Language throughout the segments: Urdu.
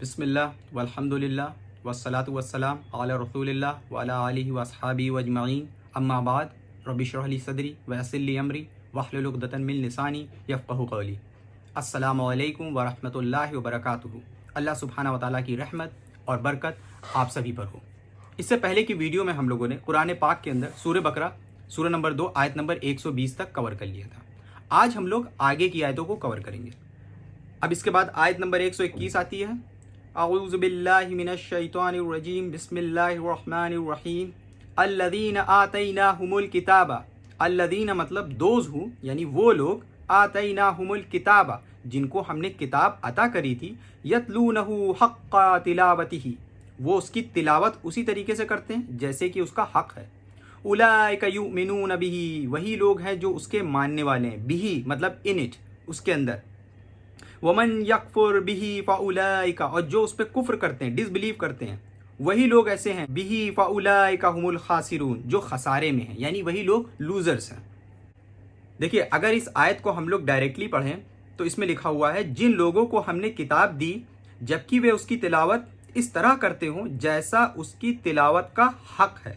بسم اللہ والحمد للہ والصلاۃ والسلام علی رسول اللہ وعلی آلہ واصحابہ اجمعین اما بعد رب اشرح لی صدری ویسر لی امری واحلل عقدۃ من لسانی یفقہوا قولی۔ السلام علیکم ورحمۃ اللہ وبرکاتہ۔ اللہ سبحانہ و تعالیٰ کی رحمت اور برکت آپ سبھی پر ہو۔ اس سے پہلے کی ویڈیو میں ہم لوگوں نے قرآن پاک کے اندر سورہ بقرہ سورہ نمبر 2 آیت نمبر 120 تک کور کر لیا تھا۔ آج ہم لوگ آگے کی آیتوں کو کور کریں گے۔ اب اس کے بعد آیت نمبر 121 آتی ہے، اعوذ باللہ من الشیطان الرجیم، بسم اللہ الرحمن الرحیم، الذین آتیناہم الکتاب، الذین مطلب دوز ہوں، یعنی وہ لوگ، آتیناہم الکتاب جن کو ہم نے کتاب عطا کری تھی، یتلونہ حق تلاوتہ وہ اس کی تلاوت اسی طریقے سے کرتے ہیں جیسے کہ اس کا حق ہے۔ اولئک یؤمنون بہ وہی لوگ ہیں جو اس کے ماننے والے ہیں، بہ مطلب ان اٹ اس کے اندر، ومن یکفر بہ فاولئک اور جو اس پہ کفر کرتے ہیں، ڈس بلیو کرتے ہیں، وہی لوگ ایسے ہیں، بہ فاولئک هم الخاسرون جو خسارے میں ہیں، یعنی وہی لوگ لوزرز ہیں۔ دیکھیے اگر اس آیت کو ہم لوگ ڈائریکٹلی پڑھیں تو اس میں لکھا ہوا ہے، جن لوگوں کو ہم نے کتاب دی جبکہ وہ اس کی تلاوت اس طرح کرتے ہوں جیسا اس کی تلاوت کا حق ہے،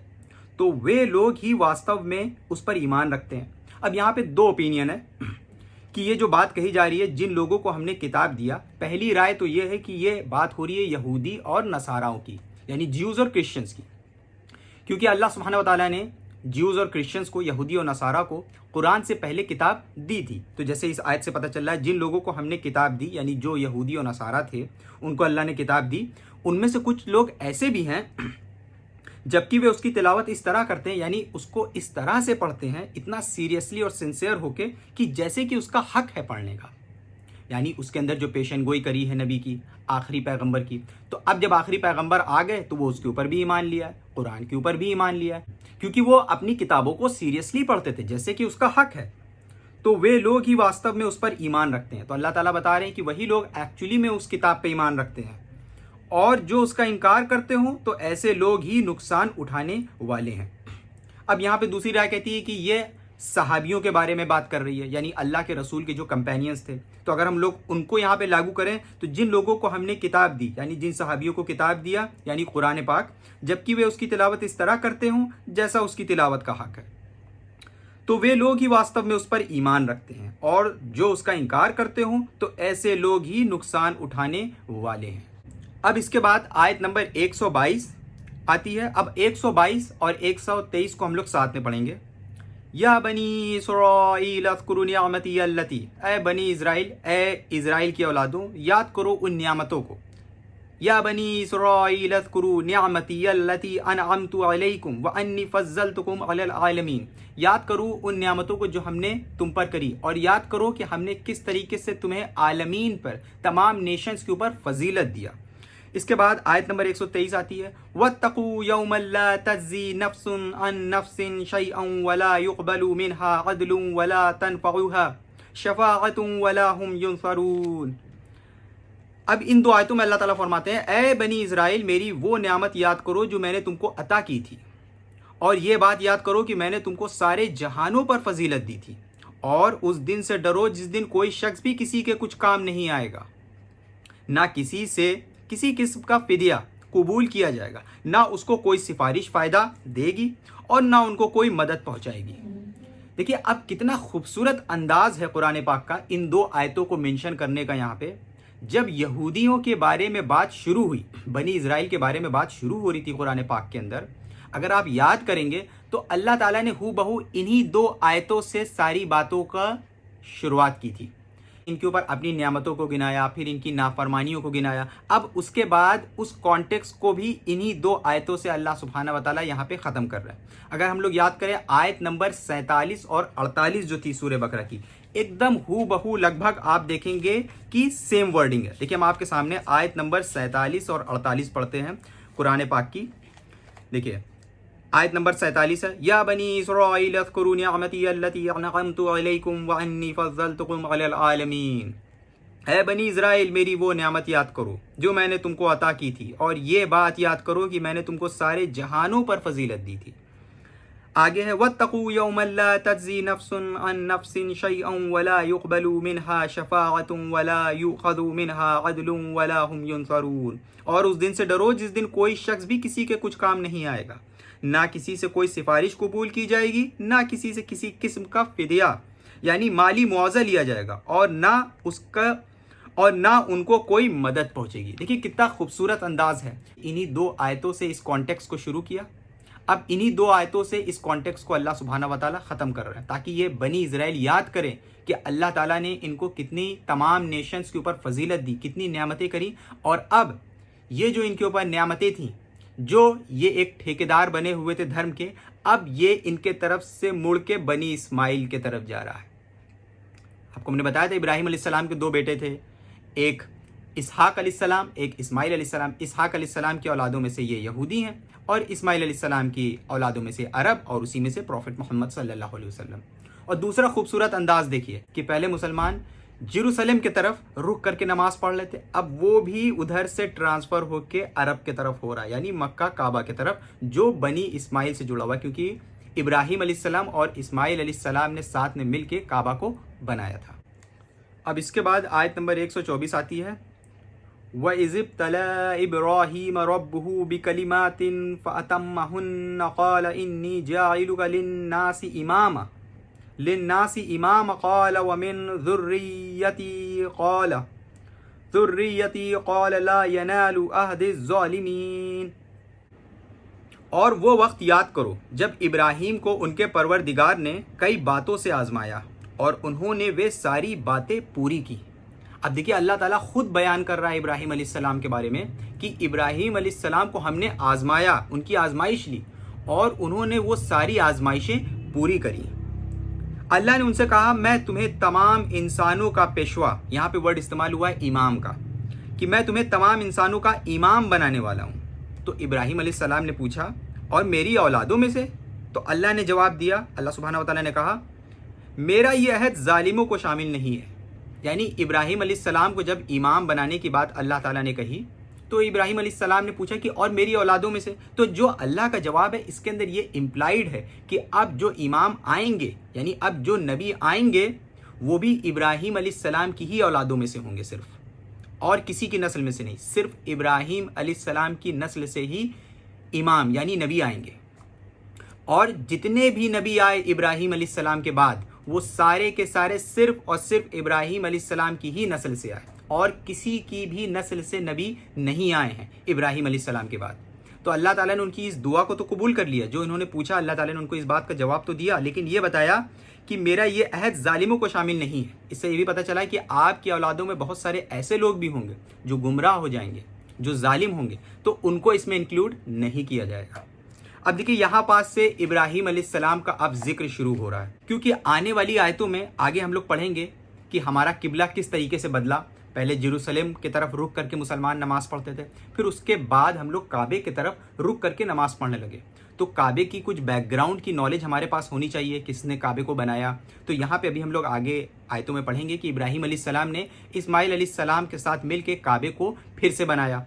تو وہ لوگ ہی واستو میں اس پر ایمان رکھتے ہیں۔ اب یہاں پہ دو اوپینین ہے کہ یہ جو بات کہی جا رہی ہے جن لوگوں کو ہم نے کتاب دیا، پہلی رائے تو یہ ہے کہ یہ بات ہو رہی ہے یہودی اور نصاراؤں کی، یعنی جیوز اور کرسچنز کی، کیونکہ اللہ سبحانہ و تعالیٰ نے جیوز اور کرسچنز کو، یہودی اور نصارہ کو قرآن سے پہلے کتاب دی تھی۔ تو جیسے اس آیت سے پتہ چل رہا ہے جن لوگوں کو ہم نے کتاب دی، یعنی جو یہودی اور نصارہ تھے ان کو اللہ نے کتاب دی، ان میں سے کچھ لوگ ایسے بھی ہیں جبکہ وہ اس کی تلاوت اس طرح کرتے ہیں، یعنی اس کو اس طرح سے پڑھتے ہیں، اتنا سیریسلی اور سنسیئر ہو کے کہ جیسے کہ اس کا حق ہے پڑھنے کا، یعنی اس کے اندر جو پیشن گوئی کری ہے نبی کی، آخری پیغمبر کی۔ تو اب جب آخری پیغمبر آ گئے تو وہ اس کے اوپر بھی ایمان لیا ہے، قرآن کے اوپر بھی ایمان لیا ہے، کیونکہ وہ اپنی کتابوں کو سیریسلی پڑھتے تھے جیسے کہ اس کا حق ہے، تو وہ لوگ ہی واستو میں اس پر ایمان رکھتے ہیں۔ تو اللہ تعالیٰ بتا رہے ہیں کہ وہی لوگ ایکچولی میں اس کتاب پہ ایمان رکھتے ہیں، اور جو اس کا انکار کرتے ہوں تو ایسے لوگ ہی نقصان اٹھانے والے ہیں۔ اب یہاں پہ دوسری رائے کہتی ہے کہ یہ صحابیوں کے بارے میں بات کر رہی ہے، یعنی اللہ کے رسول کے جو کمپینینز تھے، تو اگر ہم لوگ ان کو یہاں پہ لاگو کریں تو جن لوگوں کو ہم نے کتاب دی، یعنی جن صحابیوں کو کتاب دیا یعنی قرآن پاک، جبکہ وہ اس کی تلاوت اس طرح کرتے ہوں جیسا اس کی تلاوت کا حق ہے، تو وہ لوگ ہی واستو میں اس پر ایمان رکھتے ہیں، اور جو اس کا انکار کرتے ہوں تو ایسے لوگ ہی نقصان اٹھانے والے ہیں۔ اب اس کے بعد آیت نمبر 122 آتی ہے۔ اب 122 اور 123 کو ہم لوگ ساتھ میں پڑھیں گے۔ یا بنی اسرائیل اذکروا نعمتی التی، اے بنی اسرائیل، اے اسرائیل کی اولادوں، یاد کرو ان نعمتوں کو۔ یا بنی اسرائیل اذکروا نعمتی التی انعمت علیکم وانی فضلتکم علی العالمین، یاد کرو ان نعمتوں کو جو ہم نے تم پر کری، اور یاد کرو کہ ہم نے کس طریقے سے تمہیں عالمین پر، تمام نیشنز کے اوپر فضیلت دیا۔ اس کے بعد آیت نمبر 123 آتی ہے، وَاتَّقُوا يَوْمًا لَا تَجْزِي نَفْسٌ عَن نَفْسٍ شَيْئًا وَلَا يُقْبَلُ مِنْهَا عَدْلٌ وَلَا تَنْفَعُهَا شَفَاعَةٌ وَلَا هُمْ يُنصَرُونَ۔ اب ان دو آیتوں میں اللہ تعالیٰ فرماتے ہیں، اے بنی اسرائیل، میری وہ نعمت یاد کرو جو میں نے تم کو عطا کی تھی، اور یہ بات یاد کرو کہ میں نے تم کو سارے جہانوں پر فضیلت دی تھی، اور اس دن سے ڈرو جس دن کوئی شخص بھی کسی کے کچھ کام نہیں آئے گا، نہ کسی سے کسی قسم کا فدیہ قبول کیا جائے گا، نہ اس کو کوئی سفارش فائدہ دے گی، اور نہ ان کو کوئی مدد پہنچائے گی۔ دیکھیے اب کتنا خوبصورت انداز ہے قرآن پاک کا ان دو آیتوں کو منشن کرنے کا۔ یہاں پہ جب یہودیوں کے بارے میں بات شروع ہوئی، بنی اسرائیل کے بارے میں بات شروع ہو رہی تھی قرآن پاک کے اندر، اگر آپ یاد کریں گے تو اللہ تعالیٰ نے ہو بہو انہی دو آیتوں سے ساری باتوں کا شروعات کی تھی۔ ان کے اوپر اپنی نعمتوں کو گنایا، پھر ان کی نافرمانیوں کو گنایا۔ اب اس کے بعد اس کانٹیکس کو بھی انہی دو آیتوں سے اللہ سبحانہ و تعالیٰ یہاں پہ ختم کر رہا ہے۔ اگر ہم لوگ یاد کریں آیت نمبر 47 اور 48 جو تھی سورہ بقرہ کی، ایک دم ہو بہو لگ بھگ آپ دیکھیں گے کہ سیم ورڈنگ ہے۔ دیکھیں ہم آپ کے سامنے آیت نمبر 47 اور 48 پڑھتے ہیں قرآن پاک کی۔ دیکھیے آیت نمبر 47 ہے، یا بنی اسرائیل اذکروا نعمتی التی انعمت علیکم وانی فضلتکم علی العالمین، اے بنی اسرائیل، میری وہ نعمت یاد کرو جو میں نے تم کو عطا کی تھی، اور یہ بات یاد کرو کہ میں نے تم کو سارے جہانوں پر فضیلت دی تھی۔ آگے ہے وَاتَّقُوا يَوْمًا لَا تَجْزِي نَفْسٌ عَن نَفْسٍ شَيْئًا وَلَا يُقْبَلُ مِنْهَا شَفَاعَةٌ وَلَا يُؤْخَذُ مِنْهَا عَدْلٌ وَلَا هُمْ يُنصَرُونَ، اور اس دن سے ڈرو جس دن کوئی شخص بھی کسی کے کچھ کام نہیں آئے گا، نہ کسی سے کوئی سفارش قبول کی جائے گی، نہ کسی سے کسی قسم کا فدیہ یعنی مالی معاوضہ لیا جائے گا، اور نہ ان کو کوئی مدد پہنچے گی۔ دیکھیے کتنا خوبصورت انداز ہے۔ انہی دو آیتوں سے اس کانٹیکس کو شروع کیا، اب انہی دو آیتوں سے اس کانٹیکس کو اللہ سبحانہ و تعالیٰ ختم کر رہے ہیں، تاکہ یہ بنی اسرائیل یاد کریں کہ اللہ تعالیٰ نے ان کو کتنی تمام نیشنز کے اوپر فضیلت دی، کتنی نعمتیں کریں، اور اب یہ جو ان کے اوپر نعمتیں تھیں، جو یہ ایک ٹھیکیدار بنے ہوئے تھے دھرم کے، اب یہ ان کے طرف سے مڑ کے بنی اسماعیل کے طرف جا رہا ہے۔ آپ کو ہم نے بتایا تھا ابراہیم علیہ السلام کے دو بیٹے تھے، ایک اسحاق علیہ السلام، ایک اسماعیل علیہ السلام۔ اسحاق علیہ السلام کی اولادوں میں سے یہ یہودی ہیں، اور اسماعیل علیہ السلام کی اولادوں میں سے عرب، اور اسی میں سے پروفٹ محمد صلی اللہ علیہ وسلم۔ اور دوسرا خوبصورت انداز دیکھیے کہ پہلے مسلمان جیروسلم کی طرف رخ کر کے نماز پڑھ لیتے، اب وہ بھی ادھر سے ٹرانسفر ہو کے عرب کی طرف ہو رہا ہے، یعنی مکہ کعبہ کی طرف، جو بنی اسماعیل سے جڑا ہوا، کیونکہ ابراہیم علیہ السلام اور اسماعیل علیہ السلام نے ساتھ میں مل کے کعبہ کو بنایا تھا۔ اب اس کے بعد آیت نمبر 124 آتی ہے وَإِذِ ابْتَلَىٰ إِبْرَاهِيمَ رَبُّهُ بِكَلِمَاتٍ فَأَتَمَّهُنَّ قَالَ إِنِّي جَاعِلُكَ لِلنَّاسِ إِمَامًا قَالَ وَمِن ذُرِّيَّتِي قَالَ لَا يَنَالُ عَهْدِ الظَّالِمِينَ۔ اور وہ وقت یاد کرو جب ابراہیم کو ان کے پروردگار نے کئی باتوں سے آزمایا، اور انہوں نے وہ ساری باتیں پوری کی۔ اب دیکھیے اللہ تعالیٰ خود بیان کر رہا ہے ابراہیم علیہ السلام کے بارے میں کہ ابراہیم علیہ السلام کو ہم نے آزمایا، ان کی آزمائش لی، اور انہوں نے وہ ساری آزمائشیں پوری کری۔ اللہ نے ان سے کہا میں تمہیں تمام انسانوں کا پیشوا، یہاں پہ ورڈ استعمال ہوا ہے امام کا، کہ میں تمہیں تمام انسانوں کا امام بنانے والا ہوں۔ تو ابراہیم علیہ السلام نے پوچھا اور میری اولادوں میں سے؟ تو اللہ نے جواب دیا، اللہ سبحانہ و تعالیٰ نے کہا میرا یہ عہد ظالموں کو شامل نہیں ہے۔ یعنی ابراہیم علیہ السلام کو جب امام بنانے کی بات اللہ تعالیٰ نے کہی تو ابراہیم علیہ السلام نے پوچھا کہ اور میری اولادوں میں سے؟ تو جو اللہ کا جواب ہے اس کے اندر یہ امپلائیڈ ہے کہ اب جو امام آئیں گے، یعنی اب جو نبی آئیں گے، وہ بھی ابراہیم علیہ السلام کی ہی اولادوں میں سے ہوں گے، صرف اور کسی کی نسل میں سے نہیں، صرف ابراہیم علیہ السلام کی نسل سے ہی امام یعنی نبی آئیں گے۔ اور جتنے بھی نبی آئے ابراہیم علیہ السلام کے بعد، وہ سارے کے سارے صرف اور صرف ابراہیم علیہ السلام کی ہی نسل سے آئے، اور کسی کی بھی نسل سے نبی نہیں آئے ہیں ابراہیم علیہ السلام کے بعد۔ تو اللہ تعالیٰ نے ان کی اس دعا کو تو قبول کر لیا، جو انہوں نے پوچھا اللہ تعالیٰ نے ان کو اس بات کا جواب تو دیا، لیکن یہ بتایا کہ میرا یہ عہد ظالموں کو شامل نہیں ہے۔ اس سے یہ بھی پتہ چلا کہ آپ کی اولادوں میں بہت سارے ایسے لوگ بھی ہوں گے جو گمراہ ہو جائیں گے، جو ظالم ہوں گے، تو ان کو اس میں انکلوڈ نہیں کیا جائے گا۔ اب دیکھیے یہاں پاس سے ابراہیم علیہ السلام کا اب ذکر شروع ہو رہا ہے، کیونکہ آنے والی آیتوں میں آگے ہم لوگ پڑھیں گے کہ ہمارا قبلہ کس طریقے سے بدلا۔ پہلے جیروسلم کی طرف رخ کر کے مسلمان نماز پڑھتے تھے، پھر اس کے بعد ہم لوگ کعبے کی طرف رخ کر کے نماز پڑھنے لگے۔ تو کعبے کی کچھ بیک گراؤنڈ کی نالج ہمارے پاس ہونی چاہیے، کس نے کعبے کو بنایا۔ تو یہاں پہ ابھی ہم لوگ آگے آیتوں میں پڑھیں گے کہ ابراہیم علیہ السلام نے اسماعیل علیہ السلام کے ساتھ مل کے کعبے کو پھر سے بنایا۔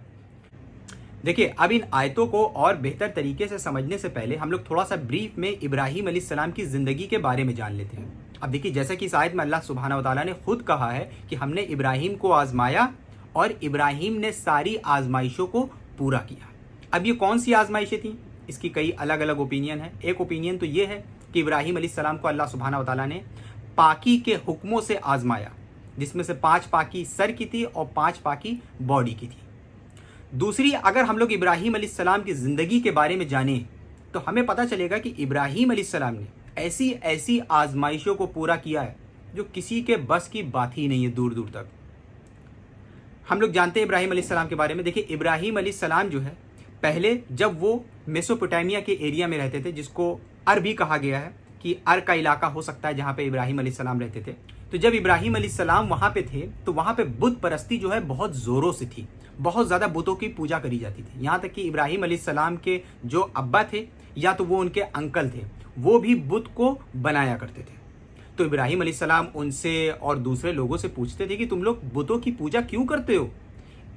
دیکھیے اب ان آیتوں کو اور بہتر طریقے سے سمجھنے سے پہلے ہم لوگ تھوڑا سا بریف میں ابراہیم علیہ السلام کی زندگی کے بارے میں جان لیتے ہیں۔ اب دیکھیے جیسا کہ اس آیت میں اللہ سبحانہ و تعالیٰ نے خود کہا ہے کہ ہم نے ابراہیم کو آزمایا اور ابراہیم نے ساری آزمائشوں کو پورا کیا۔ اب یہ کون سی آزمائشیں تھیں؟ اس کی کئی الگ الگ اوپینین ہیں۔ ایک اوپینین تو یہ ہے کہ ابراہیم علیہ السلام کو اللہ سبحانہ و تعالیٰ نے پاکی کے حکموں سے آزمایا، جس میں سے 5 پاکی سر کی تھی اور 5 پاکی باڈی کی تھی۔ دوسری، اگر ہم لوگ ابراہیم علیہ السلام کی زندگی کے بارے میں جانیں تو ہمیں پتہ چلے گا کہ ابراہیم علیہ السلام نے ایسی آزمائشوں کو پورا کیا ہے جو کسی کے بس کی بات ہی نہیں ہے دور دور تک۔ ہم لوگ جانتے ہیں ابراہیم علیہ السلام کے بارے میں۔ دیکھیں ابراہیم علیہ السلام جو ہے، پہلے جب وہ میسوپوٹیمیا کے ایریا میں رہتے تھے، جس کو ار بھی کہا گیا ہے کہ ار کا علاقہ ہو سکتا ہے جہاں پہ ابراہیم علیہ السلام رہتے تھے، تو جب ابراہیم علیہ السلام وہاں پہ تھے تو وہاں پہ بت پرستی جو ہے بہت زوروں سے تھی، بہت زیادہ بتوں کی پوجا کری جاتی تھی، یہاں تک کہ ابراہیم علیہ السلام کے جو ابا تھے یا تو وہ ان کے انکل تھے، وہ بھی بت کو بنایا کرتے تھے۔ تو ابراہیم علیہ السلام ان سے اور دوسرے لوگوں سے پوچھتے تھے کہ تم لوگ بتوں کی پوجا کیوں کرتے ہو؟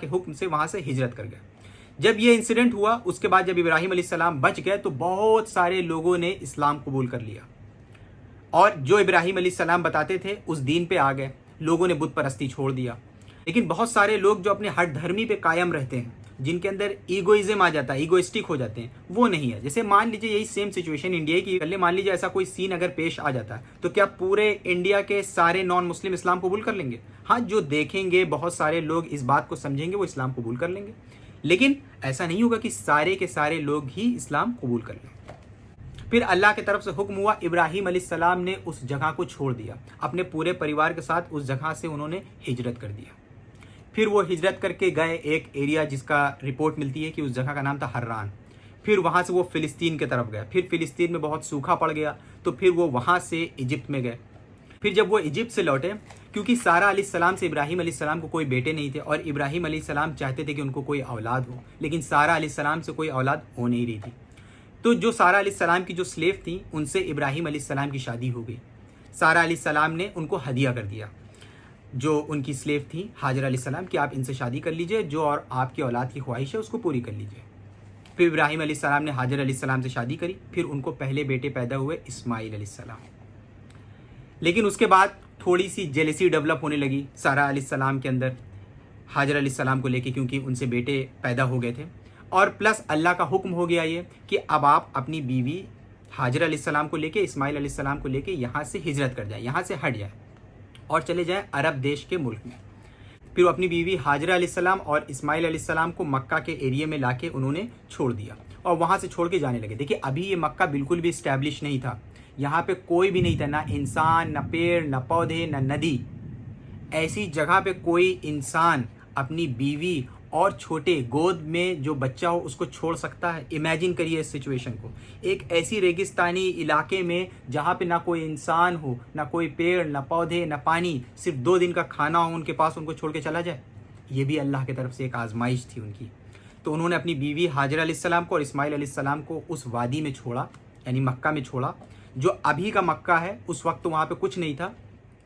کے حکم سے وہاں سے ہجرت کر گئے۔ جب یہ انسیڈنٹ ہوا اس کے بعد جب ابراہیم علیہ السلام بچ گئے تو بہت سارے لوگوں نے اسلام قبول کر لیا، اور جو ابراہیم علیہ السلام بتاتے تھے اس دین پہ آ گئے، لوگوں نے بت پرستی چھوڑ دیا۔ لیکن بہت سارے لوگ جو اپنے ہٹ دھرمی پہ قائم رہتے ہیں، جن کے اندر ایگوئزم آ جاتا ہے، ایگوئسٹک ہو جاتے ہیں، وہ نہیں ہے۔ جیسے مان لیجیے یہی سیم سچویشن انڈیا کی کر لیں، مان لیجیے ایسا کوئی سین اگر پیش آ جاتا ہے تو کیا پورے انڈیا کے سارے نان مسلم اسلام قبول کر لیں گے؟ ہاں، جو دیکھیں گے بہت سارے لوگ اس بات کو سمجھیں گے، وہ اسلام قبول کر لیں گے، لیکن ایسا نہیں ہوگا کہ سارے کے سارے لوگ ہی اسلام قبول کر لیں۔ پھر اللہ کی طرف سے حکم ہوا، ابراہیم علیہ السلام نے اس جگہ کو چھوڑ دیا، اپنے پورے پریوار کے ساتھ اس جگہ سے انہوں نے ہجرت کر دیا۔ پھر وہ ہجرت کر کے گئے ایک ایریا جس کا رپورٹ ملتی ہے کہ اس جگہ کا نام تھا حران۔ پھر وہاں سے وہ فلسطین کی طرف گئے، پھر فلسطین میں بہت سوکھا پڑ گیا تو پھر وہ وہاں سے ایجپٹ میں گئے۔ پھر جب وہ ایجپٹ سے لوٹے، کیونکہ سارہ علیہ السلام سے ابراہیم علیہ السلام کو کوئی بیٹے نہیں تھے، اور ابراہیم علیہ السلام چاہتے تھے کہ ان کو کوئی اولاد ہو، لیکن سارہ علیہ السلام سے کوئی اولاد ہو نہیں رہی تھی۔ تو جو سارہ علیہ السلام کی جو سلیو تھیں ان سے ابراہیم علیہ السلام کی شادی ہو گئی۔ سارہ علیہ السلام نے ان کو ہدیہ کر دیا، جو ان کی سلیو تھیں ہاجر علیہ السلام، کہ آپ ان سے شادی کر لیجئے، جو اور آپ کی اولاد کی خواہش ہے اس کو پوری کر لیجئے۔ پھر ابراہیم علیہ السلام نے ہاجر علیہ السلام سے شادی کری، پھر ان کو پہلے بیٹے پیدا ہوئے اسماعیل علیہ السلام۔ لیکن اس کے بعد تھوڑی سی جیلسی ڈیولپ ہونے لگی سارہ علیہ السلام کے اندر ہاجر علیہ السلام کو لے کے، کیونکہ ان سے بیٹے پیدا ہو گئے تھے، اور پلس اللہ کا حکم ہو گیا یہ کہ اب آپ اپنی بیوی ہاجر علیہ السلام کو لے کے، اسماعیل علیہ السلام کو لے کے یہاں سے ہجرت کر جائیں، یہاں سے ہٹ جائیں اور چلے جائیں عرب دیش کے ملک میں۔ پھر وہ اپنی بیوی ہاجرہ علیہ السلام اور اسماعیل علیہ السلام کو مکہ کے ایریے میں لا کے انہوں نے چھوڑ دیا، اور وہاں سے چھوڑ کے جانے لگے۔ دیکھیے ابھی یہ مکہ بالکل بھی اسٹیبلش نہیں تھا، یہاں پہ کوئی بھی نہیں تھا، نہ انسان، نہ پیڑ، نہ پودے، نہ ندی۔ ایسی جگہ پہ کوئی انسان اپنی بیوی اور چھوٹے گود میں جو بچہ ہو اس کو چھوڑ سکتا ہے؟ امیجن کریے اس سچویشن کو، ایک ایسی ریگستانی علاقے میں جہاں پہ نہ کوئی انسان ہو، نہ کوئی پیڑ، نہ پودے، نہ پانی، صرف 2 دن کا کھانا ہو ان کے پاس، ان کو چھوڑ کے چلا جائے۔ یہ بھی اللہ کی طرف سے ایک آزمائش تھی ان کی۔ تو انہوں نے اپنی بیوی ہاجر علیہ السلام کو اور اسماعیل علیہ السلام کو اس وادی میں چھوڑا، یعنی مکہ میں چھوڑا، جو ابھی کا مکہ ہے۔ اس وقت وہاں پہ کچھ نہیں تھا۔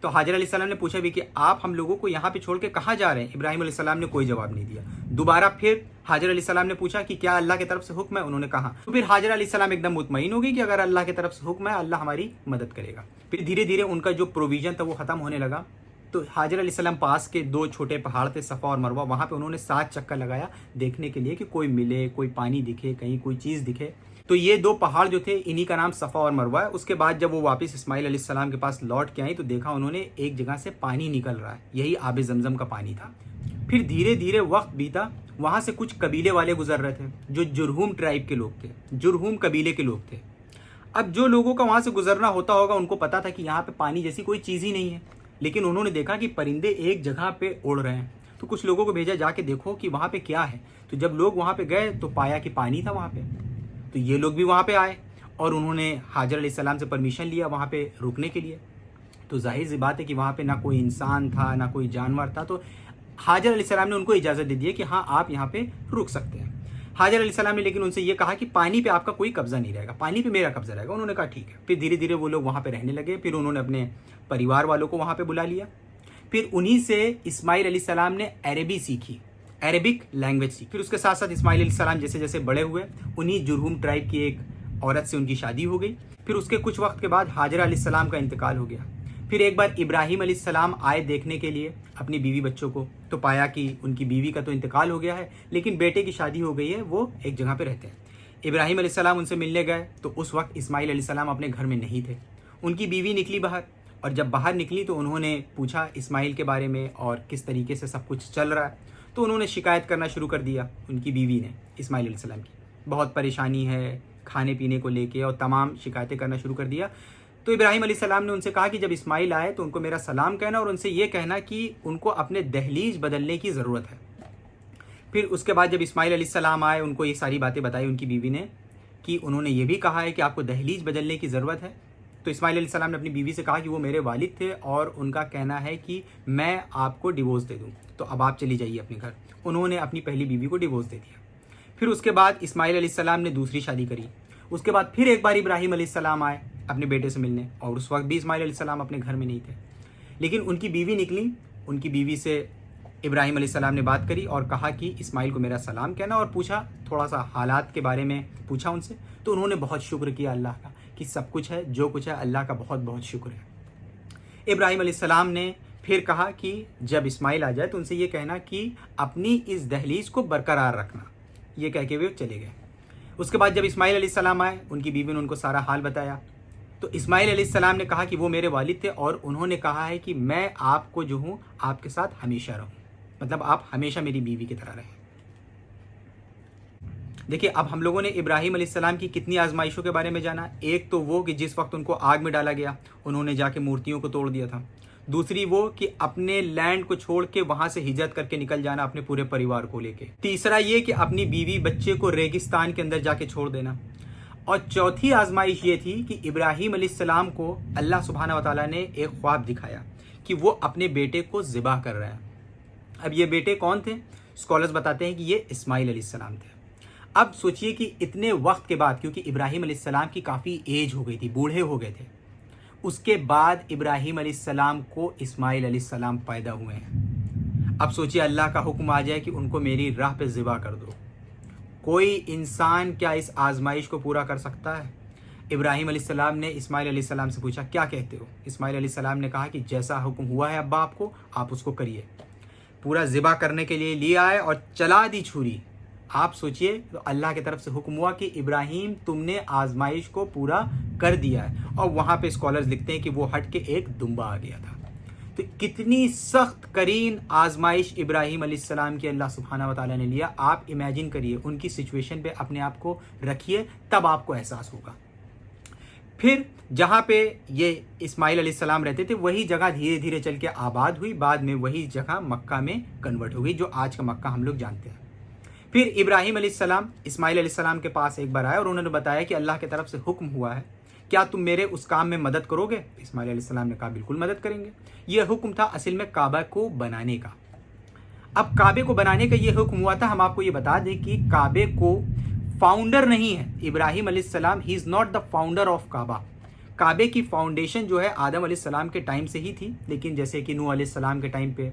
تو حاجر علیہ السلام نے پوچھا بھی کہ آپ ہم لوگوں کو یہاں پہ چھوڑ کے کہاں جا رہے ہیں؟ ابراہیم علیہ السلام نے کوئی جواب نہیں دیا۔ دوبارہ پھر حاجر علیہ السلام نے پوچھا کہ کیا اللہ کی طرف سے حکم ہے؟ انہوں نے کہا۔ تو پھر حاجر علیہ السلام ایک دم مطمئن ہو گئی کہ اگر اللہ کی طرف سے حکم ہے اللہ ہماری مدد کرے گا۔ پھر دھیرے دھیرے ان کا جو پروویژن تھا وہ ختم ہونے لگا۔ تو حاجر علیہ السلام پاس کے 2 چھوٹے پہاڑ تھے، صفا اور مروہ، وہاں پہ انہوں نے 7 چکر لگایا دیکھنے کے لیے کہ کوئی ملے، کوئی پانی دکھے، کہیں کوئی چیز دکھے۔ تو یہ 2 پہاڑ جو تھے انہی کا نام صفا اور مروہ ہے۔ اس کے بعد جب وہ واپس اسماعیل علیہ السلام کے پاس لوٹ کے آئیں تو دیکھا انہوں نے ایک جگہ سے پانی نکل رہا ہے، یہی آب زمزم کا پانی تھا۔ پھر دھیرے دھیرے وقت بیتا، وہاں سے کچھ قبیلے والے گزر رہے تھے جو جرہوم ٹرائب کے لوگ تھے، جرہوم قبیلے کے لوگ تھے۔ اب جو لوگوں کا وہاں سے گزرنا ہوتا ہوگا ان کو پتا تھا کہ یہاں پہ پانی جیسی کوئی چیز ہی نہیں ہے، لیکن انہوں نے دیکھا کہ پرندے ایک جگہ پہ اڑ رہے ہیں، تو کچھ لوگوں کو بھیجا جا کے دیکھو کہ وہاں پہ کیا ہے۔ تو جب لوگ وہاں پہ گئے تو پایا کہ پانی تھا وہاں پہ۔ تو یہ لوگ بھی وہاں پہ آئے اور انہوں نے حاجر علیہ السلام سے پرمیشن لیا وہاں پہ رکنے کے لیے۔ تو ظاہر سی بات ہے کہ وہاں پہ نہ کوئی انسان تھا نہ کوئی جانور تھا، تو حاجر علیہ السلام نے ان کو اجازت دے دی کہ ہاں آپ یہاں پہ رک سکتے ہیں۔ حاجر علیہ السلام نے لیکن ان سے یہ کہا کہ پانی پہ آپ کا کوئی قبضہ نہیں رہے گا، پانی پہ میرا قبضہ رہے گا۔ انہوں نے کہا ٹھیک ہے۔ پھر دھیرے دھیرے وہ لوگ وہاں پہ رہنے لگے، پھر انہوں نے اپنے پریوار والوں کو وہاں پہ بلا لیا۔ پھر انہی سے اسماعیل علیہ السلام نے عربی سیکھی، عربک لینگویج سیکھی۔ پھر اس کے ساتھ ساتھ اسماعیل علیہ السلام جیسے جیسے بڑے ہوئے انہی جرہوم ٹرائب کی ایک عورت سے ان کی شادی ہو گئی۔ پھر اس کے کچھ وقت کے بعد حاجرہ علیہ السلام کا انتقال ہو گیا۔ پھر ایک بار ابراہیم علیہ السلام آئے دیکھنے کے لیے اپنی بیوی بچوں کو، تو پایا کہ ان کی بیوی کا تو انتقال ہو گیا ہے لیکن بیٹے کی شادی ہو گئی ہے، وہ ایک جگہ پہ رہتے ہیں۔ ابراہیم علیہ السلام ان سے ملنے گئے تو اس وقت اسماعیل علیہ السلام اپنے گھر میں نہیں تھے۔ ان کی بیوی نکلی باہر، اور جب باہر نکلی تو انہوں نے پوچھا اسماعیل کے بارے میں اور کس طریقے سے سب کچھ چل رہا ہے۔ تو انہوں نے شکایت کرنا شروع کر دیا، ان کی بیوی نے اسماعیل علیہ السلام کی بہت پریشانی ہے کھانے پینے کو لے کے، اور تمام شکایتیں کرنا شروع کر دیا۔ تو ابراہیم علیہ السلام نے ان سے کہا کہ جب اسماعیل آئے تو ان کو میرا سلام کہنا، اور ان سے یہ کہنا کہ ان کو اپنے دہلیز بدلنے کی ضرورت ہے۔ پھر اس کے بعد جب اسماعیل علیہ السلام آئے ان کو یہ ساری باتیں بتائی ان کی بیوی نے کہ انہوں نے یہ بھی کہا ہے کہ آپ کو دہلیز بدلنے کی ضرورت ہے۔ تو اسماعیل علیہ السلام نے اپنی بیوی سے کہا کہ وہ میرے والد تھے اور ان کا کہنا ہے کہ میں آپ کو ڈیورس دے دوں، تو اب آپ چلی جائیے اپنے گھر۔ انہوں نے اپنی پہلی بیوی کو ڈیورس دے دیا۔ پھر اس کے بعد اسماعیل علیہ السلام نے دوسری شادی کری۔ اس کے بعد پھر ایک بار ابراہیم علیہ السلام آئے اپنے بیٹے سے ملنے، اور اس وقت بھی اسماعیل علیہ السلام اپنے گھر میں نہیں تھے، لیکن ان کی بیوی نکلی، ان کی بیوی سے ابراہیم علیہ السلام نے بات کری اور کہا کہ اسماعیل کو میرا سلام کہنا، اور پوچھا تھوڑا سا حالات کے بارے میں پوچھا ان سے، تو انہوں نے بہت شکر کیا اللہ کا کہ سب کچھ ہے، جو کچھ ہے اللہ کا بہت بہت شکر ہے۔ ابراہیم علیہ السلام نے پھر کہا کہ جب اسماعیل آ جائے تو ان سے یہ کہنا کہ اپنی اس دہلیز کو برقرار رکھنا، یہ کہہ کے وہ چلے گئے۔ اس کے بعد جب اسماعیل علیہ السلام آئے، ان کی بیوی نے ان کو سارا حال بتایا، تو اسماعیل علیہ السلام نے کہا کہ وہ میرے والد تھے اور انہوں نے کہا ہے کہ میں آپ کو جو ہوں آپ کے ساتھ ہمیشہ رہوں، مطلب آپ ہمیشہ میری بیوی کی طرح رہیں۔ دیکھیے اب ہم لوگوں نے ابراہیم علیہ السلام کی کتنی آزمائشوں کے بارے میں جانا۔ ایک تو وہ کہ جس وقت ان کو آگ میں ڈالا گیا انہوں نے جا کے مورتیوں کو توڑ دیا تھا، دوسری وہ کہ اپنے لینڈ کو چھوڑ کے وہاں سے ہجرت کر کے نکل جانا اپنے پورے پریوار کو لے کے، تیسرا یہ کہ اپنی بیوی بچے کو ریگستان کے اندر جا کے چھوڑ دینا، اور چوتھی آزمائش یہ تھی کہ ابراہیم علیہ السلام کو اللہ سبحانہ و تعالیٰ نے ایک خواب دکھایا کہ وہ اپنے بیٹے کو ذبح کر رہے ہیں۔ اب یہ بیٹے کون تھے؟ اسکالرز بتاتے ہیں کہ یہ اسماعیل علیہ السلام تھے۔ اب سوچئے کہ اتنے وقت کے بعد، کیونکہ ابراہیم علیہ السلام کی کافی ایج ہو گئی تھی، بوڑھے ہو گئے تھے، اس کے بعد ابراہیم علیہ السلام کو اسماعیل علیہ السلام پیدا ہوئے ہیں۔ اب سوچئے اللہ کا حکم آ جائے کہ ان کو میری راہ پہ ذبح کر دو، کوئی انسان کیا اس آزمائش کو پورا کر سکتا ہے؟ ابراہیم علیہ السلام نے اسماعیل علیہ السلام سے پوچھا کیا کہتے ہو؟ اسماعیل علیہ السلام نے کہا کہ جیسا حکم ہوا ہے ابا آپ کو، آپ اس کو کریے۔ پورا ذبح کرنے کے لیے لے آئے اور چلا دی چھری۔ آپ سوچئے تو اللہ کی طرف سے حکم ہوا کہ ابراہیم تم نے آزمائش کو پورا کر دیا ہے، اور وہاں پہ اسکالرز لکھتے ہیں کہ وہ ہٹ کے ایک دمبا آ گیا تھا۔ تو کتنی سخت کرین آزمائش ابراہیم علیہ السلام کی اللہ سبحانہ و تعالیٰ نے لیا۔ آپ امیجن کریے، ان کی سچویشن پہ اپنے آپ کو رکھیے، تب آپ کو احساس ہوگا۔ پھر جہاں پہ یہ اسماعیل علیہ السلام رہتے تھے وہی جگہ دھیرے دھیرے چل کے آباد ہوئی، بعد میں وہی جگہ مکہ میں کنورٹ ہو گئی، جو آج کا مکہ ہم لوگ جانتے ہیں۔ پھر ابراہیم علیہ السلام اسماعیل علیہ السلام کے پاس ایک بار آئے اور انہوں نے بتایا کہ اللہ کی طرف سے حکم ہوا ہے، کیا تم میرے اس کام میں مدد کرو گے؟ اسماعیل علیہ السلام نے کہا بالکل مدد کریں گے۔ یہ حکم تھا اصل میں کعبہ کو بنانے کا۔ اب کعبے کو بنانے کا یہ حکم ہوا تھا، ہم آپ کو یہ بتا دیں کہ کعبے کو فاؤنڈر نہیں ہے ابراہیم علیہ السلام، he is not the founder of Kaaba. کعبے کی فاؤنڈیشن جو ہے آدم علیہ السلام کے ٹائم سے ہی تھی، لیکن جیسے کہ نوح علیہ السلام کے ٹائم پہ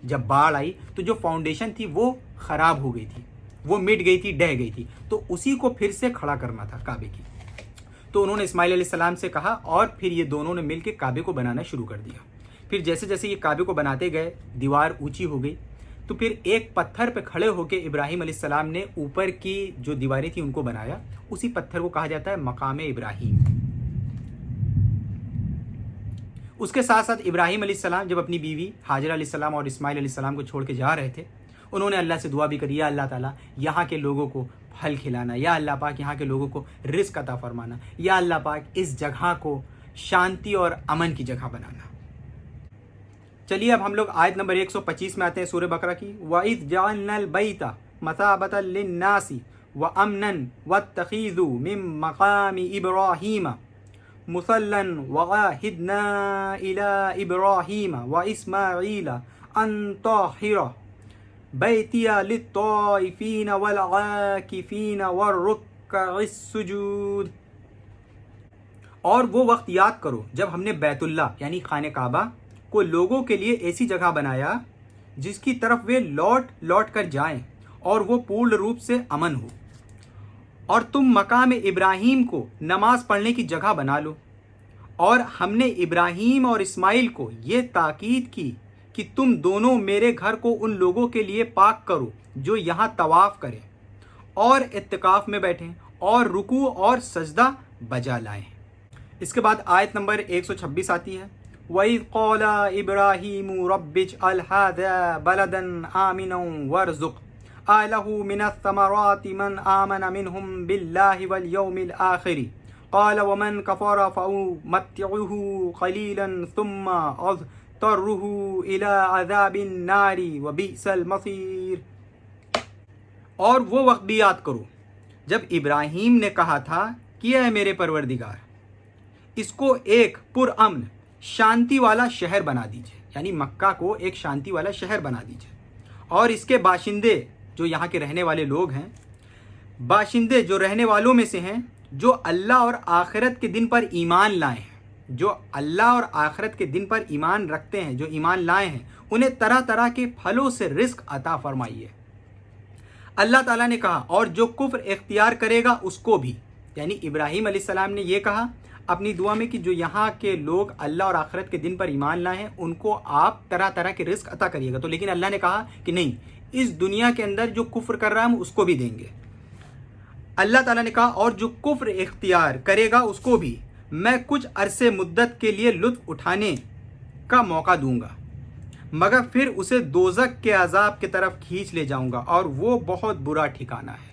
جب باڑھ آئی تو جو فاؤنڈیشن تھی وہ خراب ہو گئی تھی، وہ مٹ گئی تھی، ڈہ گئی تھی، تو اسی کو پھر سے کھڑا کرنا تھا کعبے کی۔ تو انہوں نے اسماعیل علیہ السلام سے کہا اور پھر یہ دونوں نے مل کے کعبے کو بنانا شروع کر دیا۔ پھر جیسے جیسے یہ کعبے کو بناتے گئے دیوار اونچی ہو گئی، تو پھر ایک پتھر پہ کھڑے ہو کے ابراہیم علیہ السلام نے اوپر کی جو دیواریں تھیں ان کو بنایا، اسی پتھر کو کہا جاتا ہے مقام ابراہیم۔ اس کے ساتھ ساتھ ابراہیم علیہ السلام جب اپنی بیوی ہاجرہ علیہ السلام اور اسماعیل علیہ السلام کو چھوڑ کے جا رہے تھے، انہوں نے اللہ سے دعا بھی کری، یا اللہ تعالیٰ یہاں کے لوگوں کو پھل کھلانا، یا اللہ پاک یہاں کے لوگوں کو رزق عطا فرمانا، یا اللہ پاک اس جگہ کو شانتی اور امن کی جگہ بنانا۔ چلیے اب ہم لوگ آیت نمبر 125 میں آتے ہیں سورہ بقرہ کی۔ وَإِذْ جَعَلْنَا الْبَيْتَ مَثَابَةً لِلنَّاسِ وَأَمْنًا وَاتَّخِذُوا مِن مَّقَامِ إِبْرَاهِيمَ مُصَلًّى وَعَاهِدْنَا إِلَىٰ إِبْرَاهِيمَ وَإِسْمَاعِيلَ أَن طَهِّرَ بَيْتِيَ لِلطَّائِفِينَ وَالْعَاكِفِينَ وَالرُّكَّعِ السُّجُودِ۔ اور وہ وقت یاد کرو جب ہم نے بیت اللہ یعنی خانہ کعبہ کو لوگوں کے لیے ایسی جگہ بنایا جس کی طرف وہ لوٹ لوٹ کر جائیں اور وہ پورن روپ سے امن ہو، اور تم مقام ابراہیم کو نماز پڑھنے کی جگہ بنا لو۔ اور ہم نے ابراہیم اور اسماعیل کو یہ تاکید کی کہ تم دونوں میرے گھر کو ان لوگوں کے لیے پاک کرو جو یہاں طواف کریں اور اعتکاف میں بیٹھیں اور رکوع اور سجدہ بجا لائیں۔ اس کے بعد آیت نمبر 126 آتی ہے۔ وَإِذْ قَالَ إِبْرَاهِيمُ رَبِّ اجْعَلْ هَٰذَا بَلَدًا آمِنًا وَارْزُقْ أَهْلَهُ مِنَ الثَّمَرَاتِ مَنْ آمَنَ مِنْهُمْ بِاللَّهِ وَالْيَوْمِ الْآخِرِ قَالَ وَمَنْ كَفَرَ فَأُمَتِّعُهُ قَلِيلًا ثُمَّ أَضْطَرُّهُ إِلَىٰ عَذَابِ النَّارِ وَبِئْسَ الْمَصِيرُ۔ اور وہ وقت بھی یاد کرو جب ابراہیم نے کہا تھا کہ اے میرے پروردگار، اس کو ایک پرامن شانتی والا شہر بنا دیجئے، یعنی مکہ کو ایک شانتی والا شہر بنا دیجئے، اور اس کے باشندے جو یہاں کے رہنے والے لوگ ہیں، باشندے جو رہنے والوں میں سے ہیں جو اللہ اور آخرت کے دن پر ایمان لائے ہیں، جو اللہ اور آخرت کے دن پر ایمان رکھتے ہیں، جو ایمان لائے ہیں، انہیں طرح طرح کے پھلوں سے رزق عطا فرمائیے۔ اللہ تعالیٰ نے کہا اور جو کفر اختیار کرے گا اس کو بھی، یعنی ابراہیم علیہ السلام نے یہ کہا اپنی دعا میں کہ جو یہاں کے لوگ اللہ اور آخرت کے دن پر ایمان لائے ہیں ان کو آپ طرح طرح کے رزق عطا کریے گا، تو لیکن اللہ نے کہا کہ نہیں، اس دنیا کے اندر جو کفر کر رہا ہے ہم اس کو بھی دیں گے۔ اللہ تعالیٰ نے کہا اور جو کفر اختیار کرے گا اس کو بھی میں کچھ عرصے مدت کے لیے لطف اٹھانے کا موقع دوں گا، مگر پھر اسے دوزخ کے عذاب کی طرف کھینچ لے جاؤں گا اور وہ بہت برا ٹھکانہ ہے۔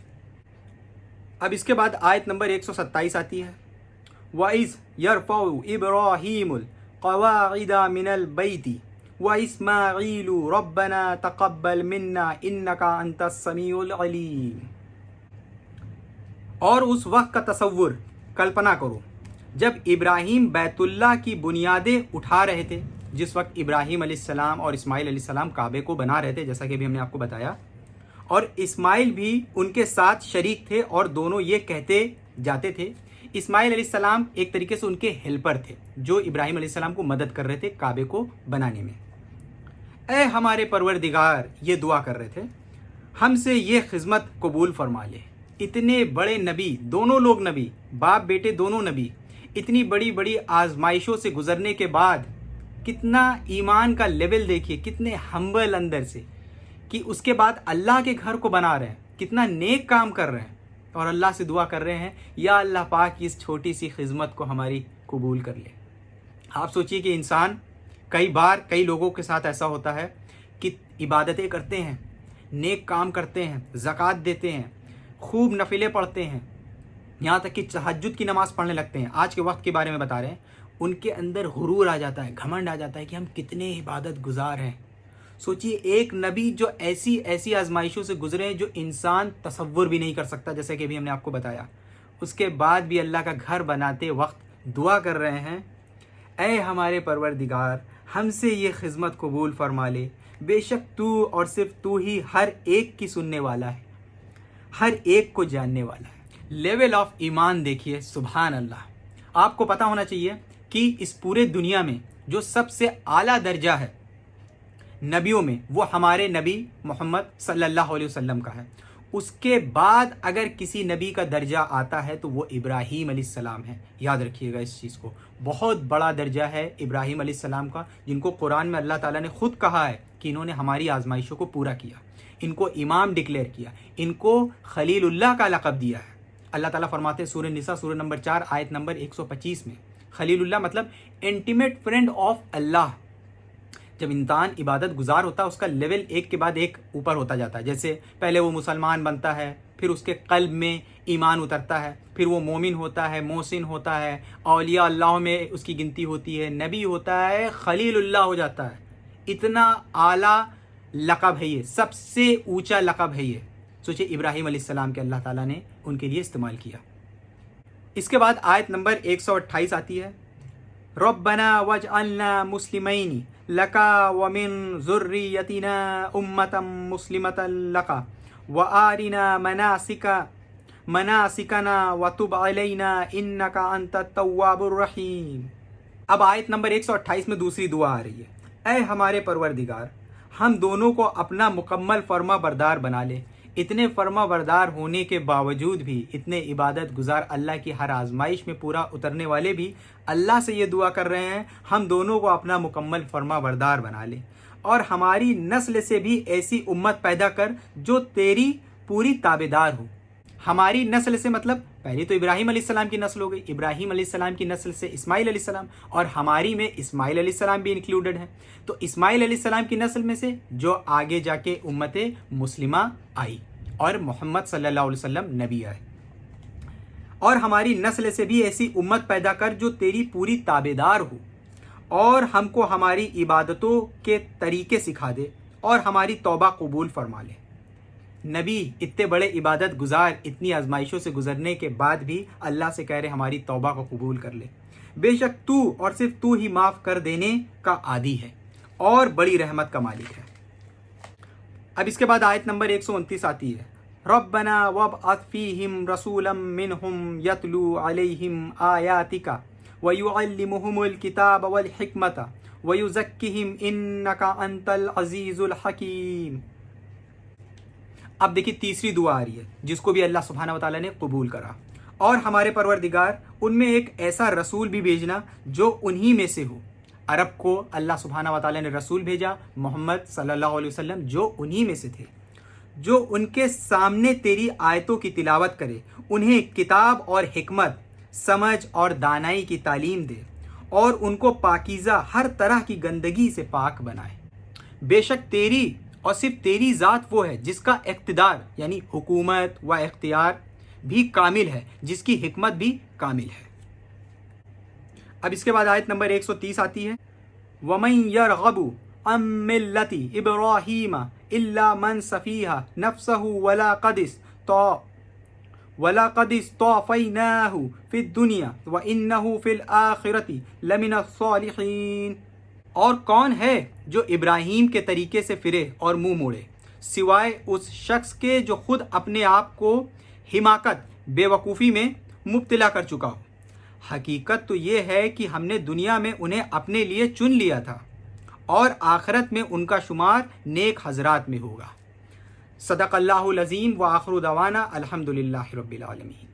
اب اس کے بعد آیت نمبر 127 آتی ہے، وَإِذْ يَرْفَعُ إِبْرَاهِيمُ الْقَوَاعِدَ مِنَ الْبَيْتِ وَإِسْمَاعِيلُ رَبَّنَا تَقَبَّلْ مِنَّا إِنَّكَ أَنْتَ السَّمِيعُ الْعَلِيمُ۔ اور اس وقت کا تصور کلپنا کرو جب ابراہیم بیت اللہ کی بنیادیں اٹھا رہے تھے، جس وقت ابراہیم علیہ السلام اور اسماعیل علیہ السلام کعبے کو بنا رہے تھے، جیسا کہ ابھی ہم نے آپ کو بتایا، اور اسماعیل بھی ان کے ساتھ شریک تھے اور دونوں یہ کہتے جاتے تھے۔ اسماعیل علیہ السلام ایک طریقے سے ان کے ہیلپر تھے جو ابراہیم علیہ السلام کو مدد کر رہے تھے کعبے کو بنانے میں۔ اے ہمارے پروردگار، یہ دعا کر رہے تھے، ہم سے یہ خدمت قبول فرما لے۔ اتنے بڑے نبی، دونوں لوگ نبی، باپ بیٹے دونوں نبی، اتنی بڑی بڑی آزمائشوں سے گزرنے کے بعد کتنا ایمان کا لیول دیکھیے، کتنے ہمبل اندر سے، کہ اس کے بعد اللہ کے گھر کو بنا رہے ہیں، کتنا نیک کام کر رہے ہیں اور اللہ سے دعا کر رہے ہیں یا اللہ پاک اس چھوٹی سی خدمت کو ہماری قبول کر لے۔ آپ سوچئے کہ انسان کئی بار کئی لوگوں کے ساتھ ایسا ہوتا ہے کہ عبادتیں کرتے ہیں، نیک کام کرتے ہیں، زکوٰۃ دیتے ہیں، خوب نفلیں پڑھتے ہیں، یہاں تک کہ تہجد کی نماز پڑھنے لگتے ہیں۔ آج کے وقت کے بارے میں بتا رہے ہیں، ان کے اندر غرور آ جاتا ہے، گھمنڈ آ جاتا ہے کہ ہم کتنے عبادت گزار ہیں۔ سوچئے ایک نبی جو ایسی آزمائشوں سے گزرے ہیں جو انسان تصور بھی نہیں کر سکتا، جیسے کہ ابھی ہم نے آپ کو بتایا، اس کے بعد بھی اللہ کا گھر بناتے وقت دعا کر رہے ہیں، اے ہمارے پروردگار، ہم سے یہ خدمت قبول فرما لے، بے شک تو اور صرف تو ہی ہر ایک کی سننے والا ہے، ہر ایک کو جاننے والا ہے۔ لیول آف ایمان دیکھیے، سبحان اللہ۔ آپ کو پتہ ہونا چاہیے کہ اس پورے دنیا میں جو سب سے اعلیٰ درجہ ہے نبیوں میں، وہ ہمارے نبی محمد صلی اللہ علیہ وسلم کا ہے۔ اس کے بعد اگر کسی نبی کا درجہ آتا ہے تو وہ ابراہیم علیہ السلام ہے۔ یاد رکھیے گا اس چیز کو، بہت بڑا درجہ ہے ابراہیم علیہ السلام کا، جن کو قرآن میں اللہ تعالیٰ نے خود کہا ہے کہ انہوں نے ہماری آزمائشوں کو پورا کیا، ان کو امام ڈکلیئر کیا، ان کو خلیل اللہ کا لقب دیا ہے۔ اللہ تعالیٰ فرماتے ہیں سورہ نساء سورہ نمبر 4 آیت نمبر 125 میں، خلیل اللہ مطلب انٹیمیٹ فرینڈ آف اللہ۔ جب انسان عبادت گزار ہوتا ہے اس کا لیول ایک کے بعد ایک اوپر ہوتا جاتا ہے، جیسے پہلے وہ مسلمان بنتا ہے، پھر اس کے قلب میں ایمان اترتا ہے، پھر وہ مومن ہوتا ہے، محسن ہوتا ہے، اولیاء اللہ میں اس کی گنتی ہوتی ہے، نبی ہوتا ہے، خلیل اللہ ہو جاتا ہے۔ اتنا اعلیٰ لقب ہے یہ، سب سے اونچا لقب ہے یہ۔ سوچے ابراہیم علیہ السلام کے اللہ تعالیٰ نے ان کے لیے استعمال کیا۔ اس کے بعد آیت نمبر 128 آتی ہے، ربنا واجعلنا مسلمین لکا ومن ذریتنا امتا مسلمتا لکا وآرنا مناسکنا وتب علینا انکا انت التواب الرحیم۔ اب آیت نمبر 128 میں دوسری دعا آ رہی ہے، اے ہمارے پروردگار، ہم دونوں کو اپنا مکمل فرما بردار بنا لے۔ اتنے فرما بردار ہونے کے باوجود بھی، اتنے عبادت گزار، اللہ کی ہر آزمائش میں پورا اترنے والے بھی اللہ سے یہ دعا کر رہے ہیں ہم دونوں کو اپنا مکمل فرما بردار بنا لے، اور ہماری نسل سے بھی ایسی امت پیدا کر جو تیری پوری تابعدار ہو۔ ہماری نسل سے مطلب پہلے تو ابراہیم علیہ السلام کی نسل ہو گئی، ابراہیم علیہ السلام کی نسل سے اسماعیل علیہ السلام، اور ہماری میں اسماعیل علیہ السلام بھی انکلوڈڈ ہے۔ تو اسماعیل علیہ السلام کی نسل میں سے جو آگے جا کے امت مسلمہ آئی اور محمد صلی اللہ علیہ وسلم نبی آئے، اور ہماری نسل سے بھی ایسی امت پیدا کر جو تیری پوری تابعدار ہو، اور ہم کو ہماری عبادتوں کے طریقے سکھا دے اور ہماری توبہ قبول فرما لے۔ نبی اتنے بڑے عبادت گزار اتنی آزمائشوں سے گزرنے کے بعد بھی اللہ سے کہہ رہے ہماری توبہ کو قبول کر لے، بے شک تو اور صرف تو ہی معاف کر دینے کا عادی ہے اور بڑی رحمت کا مالک ہے۔ اب اس کے بعد آیت نمبر 129 آتی ہے، ربنا وابعث فیہم رسولا منہم یتلو علیہم آیاتک وَيُعَلِّمُهُمُ الْكِتَابَ وَالْحِكْمَةَ وَيُزَكِّهِمْ إِنَّكَ أَنْتَ الْعَزِيزُ الْحَكِيمُ۔ اب دیکھیے تیسری دعا آ رہی ہے جس کو بھی اللہ سبحانہ و تعالیٰ نے قبول کرا، اور ہمارے پروردگار ان میں ایک ایسا رسول بھی بھیجنا جو انہی میں سے ہو۔ عرب کو اللہ سبحانہ و تعالیٰ نے رسول بھیجا محمد صلی اللہ علیہ وسلم جو انہی میں سے تھے، جو ان کے سامنے تیری آیتوں کی تلاوت کرے، انہیں کتاب اور حکمت، سمجھ اور دانائی کی تعلیم دے، اور ان کو پاکیزہ ہر طرح کی گندگی سے پاک بنائے۔ بے شک تیری اور صرف تیری ذات وہ ہے جس کا اقتدار یعنی حکومت و اختیار بھی کامل ہے، جس کی حکمت بھی کامل ہے۔ اب اس کے بعد آیت نمبر 130 آتی ہے، وَمَن يَرْغَبُ عَن مِّلَّةِ إِبْرَاهِيمَ إِلَّا مَن سَفِيهَ نَفْسَهُ وَلَقَدِ اصْطَفَيْنَاهُ فِي الدُّنْيَا وَإِنَّهُ فِي الْآخِرَةِ لَمِنَ الصَّالِحِينَ۔ اور کون ہے جو ابراہیم کے طریقے سے پھرے اور منہ موڑے سوائے اس شخص کے جو خود اپنے آپ کو حماقت بے وقوفی میں مبتلا کر چکا ہو۔ حقیقت تو یہ ہے کہ ہم نے دنیا میں انہیں اپنے لیے چن لیا تھا، اور آخرت میں ان کا شمار نیک حضرات میں ہوگا۔ صدق اللہ العظیم، وآخر دعوانا الحمدللہ رب العالمین۔